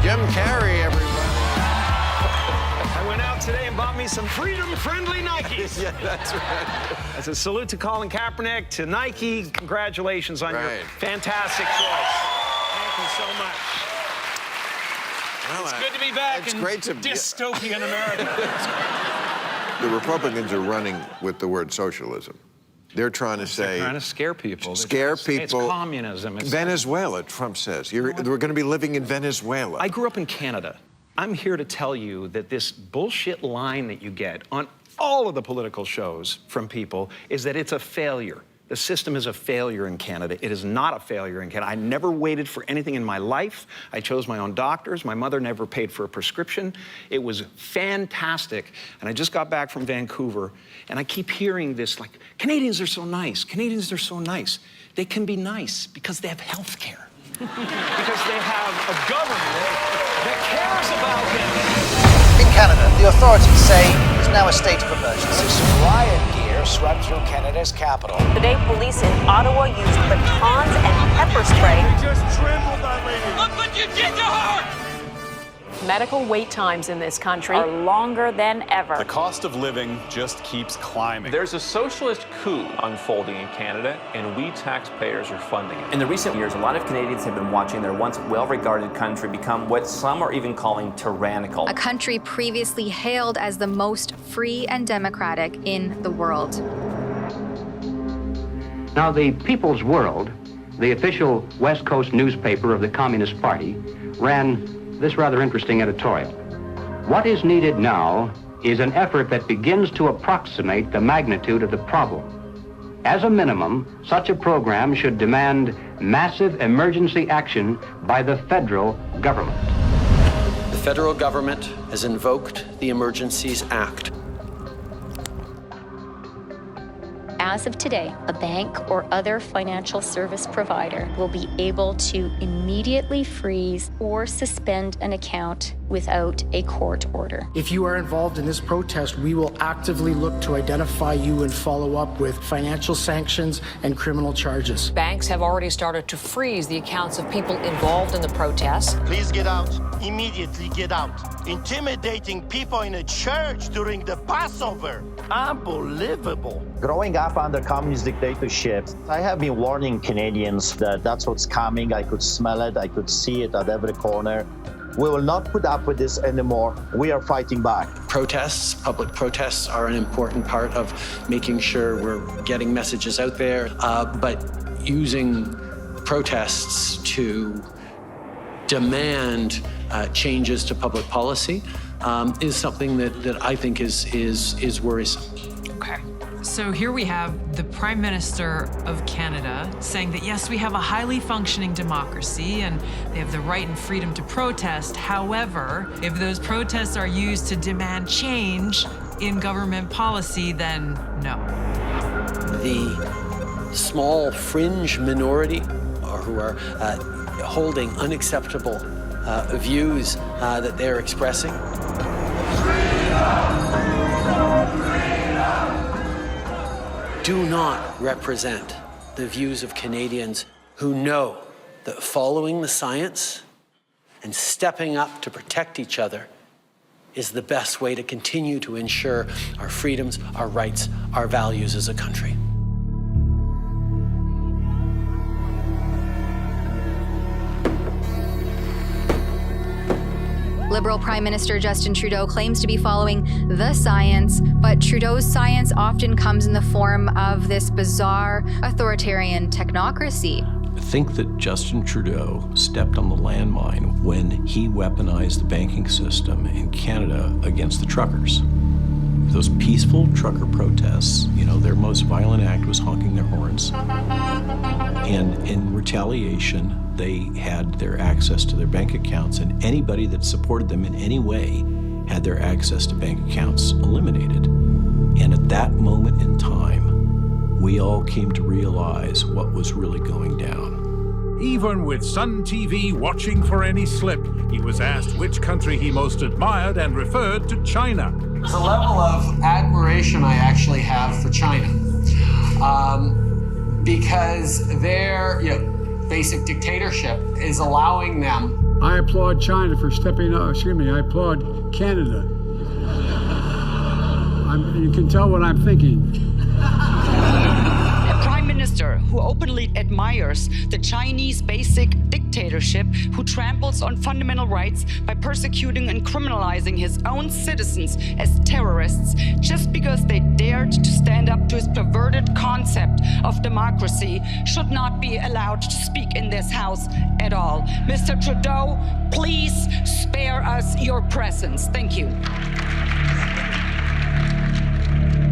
Jim Carrey, everybody. I went out today and bought me some freedom-friendly Nikes. Yeah, that's right. As a salute to Colin Kaepernick, to Nike, congratulations on your fantastic choice. Thank you so much. Well, it's good to be back in dystopian America. The Republicans are running with the word socialism. They're trying to say... They're trying to scare people. Scare people. It's communism. It's Venezuela, Trump says. We're going to be living in Venezuela. I grew up in Canada. I'm here to tell you that this bullshit line that you get on all of the political shows from people is that it's a failure. The system is a failure in Canada. It is not a failure in Canada. I never waited for anything in my life. I chose my own doctors. My mother never paid for a prescription. It was fantastic. And I just got back from Vancouver, and I keep hearing this, like, Canadians are so nice. Canadians are so nice. They can be nice because they have health care. Because they have a government that cares about them. In Canada, the authorities say it's now a state of emergency. Riot gear swept through Canada's capital. Today, police in Ottawa used batons and pepper spray. You just trampled that lady. Look what you did to her! Medical wait times in this country are longer than ever. The cost of living just keeps climbing. There's a socialist coup unfolding in Canada, and we taxpayers are funding it. In the recent years, a lot of Canadians have been watching their once well-regarded country become what some are even calling tyrannical. A country previously hailed as the most free and democratic in the world. Now, the People's World, the official West Coast newspaper of the Communist Party, ran this rather interesting editorial. What is needed now is an effort that begins to approximate the magnitude of the problem. As a minimum, such a program should demand massive emergency action by the federal government. The federal government has invoked the Emergencies Act. As of today, a bank or other financial service provider will be able to immediately freeze or suspend an account without a court order. If you are involved in this protest, we will actively look to identify you and follow up with financial sanctions and criminal charges. Banks have already started to freeze the accounts of people involved in the protests. Please get out. Immediately get out. Intimidating people in a church during the Passover. Unbelievable. Growing up under communist dictatorships, I have been warning Canadians that that's what's coming. I could smell it. I could see it at every corner. We will not put up with this anymore. We are fighting back. Protests, public protests, are an important part of making sure we're getting messages out there, but using protests to demand changes to public policy is something that I think is worrisome. Okay. So here we have the Prime Minister of Canada saying that, yes, we have a highly functioning democracy and they have the right and freedom to protest. However, if those protests are used to demand change in government policy, then no. The small fringe minority who are holding unacceptable views that they're expressing. Do not represent the views of Canadians who know that following the science and stepping up to protect each other is the best way to continue to ensure our freedoms, our rights, our values as a country. Liberal Prime Minister Justin Trudeau claims to be following the science, but Trudeau's science often comes in the form of this bizarre authoritarian technocracy. I think that Justin Trudeau stepped on the landmine when he weaponized the banking system in Canada against the truckers. Those peaceful trucker protests, you know, their most violent act was honking their horns. And in retaliation, they had their access to their bank accounts, and anybody that supported them in any way had their access to bank accounts eliminated. And at that moment in time, we all came to realize what was really going down. Even with Sun TV watching for any slip, he was asked which country he most admired and referred to China. The level of admiration I actually have for China, because their basic dictatorship is allowing them I applaud China for stepping up. Excuse me, I applaud Canada. You can tell what I'm thinking. A prime minister who openly admires the Chinese basic dictatorship, who tramples on fundamental rights by persecuting and criminalizing his own citizens as terrorists just because they dared to stand up to his perverted concept of democracy, should not be allowed to speak in this house at all. Mr. Trudeau, please spare us your presence. Thank you.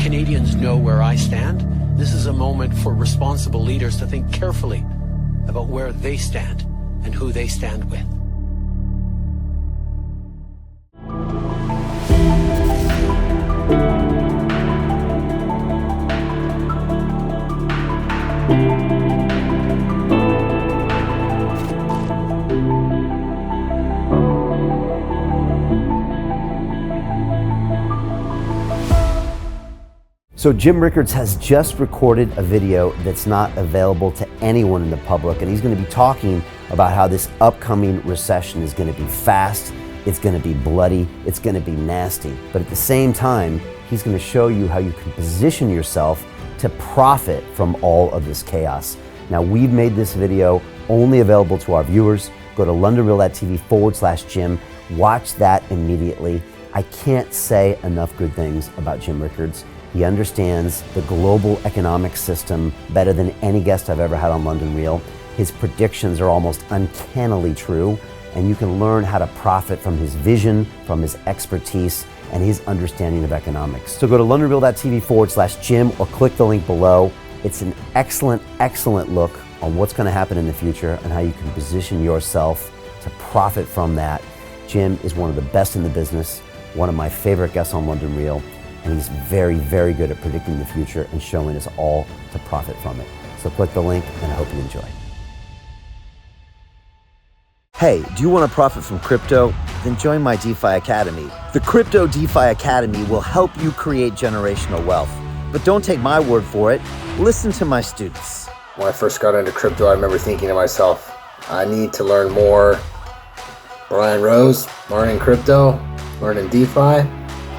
Canadians know where I stand. This is a moment for responsible leaders to think carefully about where they stand and who they stand with. So Jim Rickards has just recorded a video that's not available to anyone in the public, and he's going to be talking about how this upcoming recession is going to be fast, it's going to be bloody, it's going to be nasty. But at the same time, he's going to show you how you can position yourself to profit from all of this chaos. Now, we've made this video only available to our viewers. Go to londonreal.tv/Jim, watch that immediately. I can't say enough good things about Jim Rickards. He understands the global economic system better than any guest I've ever had on London Real. His predictions are almost uncannily true, and you can learn how to profit from his vision, from his expertise, and his understanding of economics. So go to londonreal.tv/Jim or click the link below. It's an excellent, excellent look on what's going to happen in the future and how you can position yourself to profit from that. Jim is one of the best in the business, one of my favorite guests on London Real, and he's very, very good at predicting the future and showing us all to profit from it. So click the link, and I hope you enjoy. Hey, do you want to profit from crypto? Then join my DeFi Academy. The Crypto DeFi Academy will help you create generational wealth. But don't take my word for it. Listen to my students. When I first got into crypto, I remember thinking to myself, I need to learn more. Brian Rose, learning crypto, learning DeFi,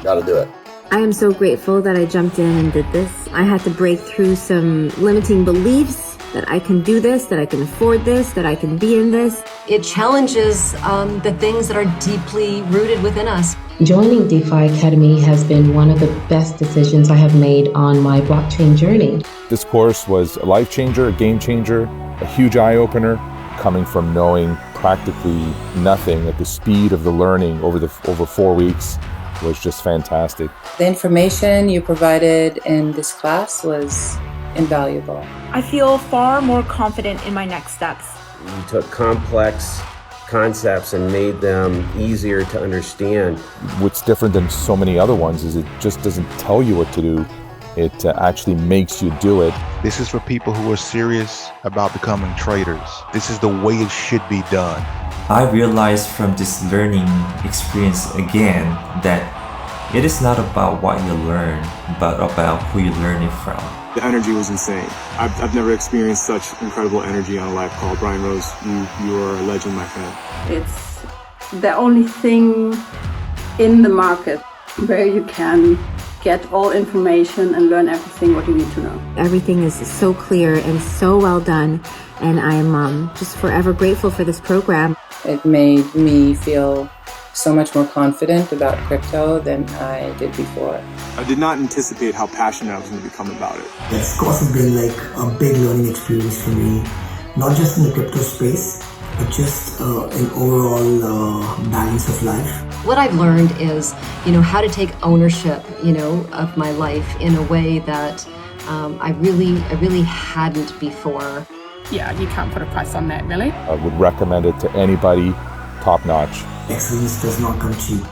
gotta do it. I am so grateful that I jumped in and did this. I had to break through some limiting beliefs that I can do this, that I can afford this, that I can be in this. It challenges the things that are deeply rooted within us. Joining DeFi Academy has been one of the best decisions I have made on my blockchain journey. This course was a life changer, a game changer, a huge eye-opener, coming from knowing practically nothing at the speed of the learning over 4 weeks was just fantastic. The information you provided in this class was invaluable. I feel far more confident in my next steps. You took complex concepts and made them easier to understand. What's different than so many other ones is it just doesn't tell you what to do. It actually makes you do it. This is for people who are serious about becoming traders. This is the way it should be done. I realized from this learning experience again that it is not about what you learn, but about who you learn it from. The energy was insane. I've never experienced such incredible energy on a live call. Brian Rose, you are a legend, my friend. It's the only thing in the market where you can get all information and learn everything what you need to know. Everything is so clear and so well done, and I'm just forever grateful for this program. It made me feel so much more confident about crypto than I did before. I did not anticipate how passionate I was going to become about it. This course has been like a big learning experience for me, not just in the crypto space, but just an overall balance of life. What I've learned is, how to take ownership, of my life in a way that I really hadn't before. Yeah, you can't put a price on that, really. I would recommend it to anybody, top notch. Excellence does not come cheap.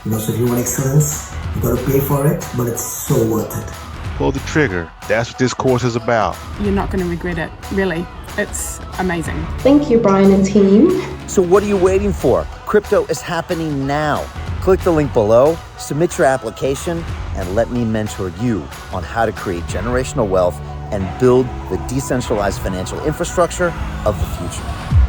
So if you want excellence, you gotta pay for it, but it's so worth it. Pull the trigger. That's what this course is about. You're not going to regret it, really. It's amazing. Thank you, Brian and team. So what are you waiting for? Crypto is happening now. Click the link below, submit your application, and let me mentor you on how to create generational wealth and build the decentralized financial infrastructure of the future.